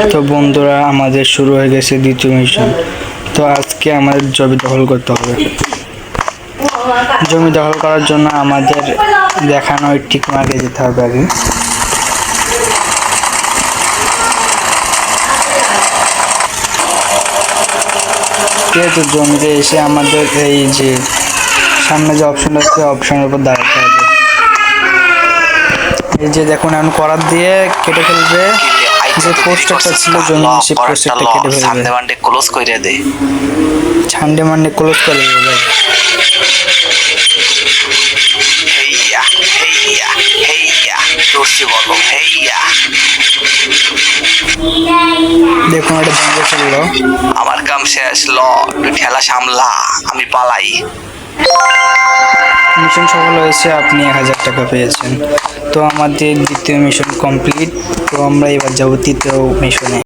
তো বন্ধুরা, আমাদের শুরু হয়ে গেছে দ্বিতীয় মিশন। তো আজকে আমাদের জমি দখল করতে হবে। জমি দখল করার জন্য আমাদের দেখানো টিক মার্কে যেতে হবে আগে। তো জমিতে এসে আমাদের এই যে সামনে যে অপশন আছে, অপশনের উপর দাঁড়াতে হবে। এই যে দেখুন, এখন করার দিয়ে কেটে ফেলবে। যে পোস্টারটা ছিল জমি, সেই পোস্টারটা কেটে ফেলবে। সানডে মানডে ক্লোজ করে দে। সানডে মানডে ক্লোজ করে দেবে। হেইয়া হেইয়া হেইয়া দর্শি বলো হেইয়া। দেখুন, এটা ভেঙে ফেললো। আমার কাম শেষ, ল তুই ঠেলা সামলা, আমি পালাই। মিশন সফল হয়েছে, আপনি 1000 টাকা পেয়েছেন। তো আমাদের দ্বিতীয় মিশন কমপ্লিট। তো আমরা এবার যাবো তৃতীয় মিশনে।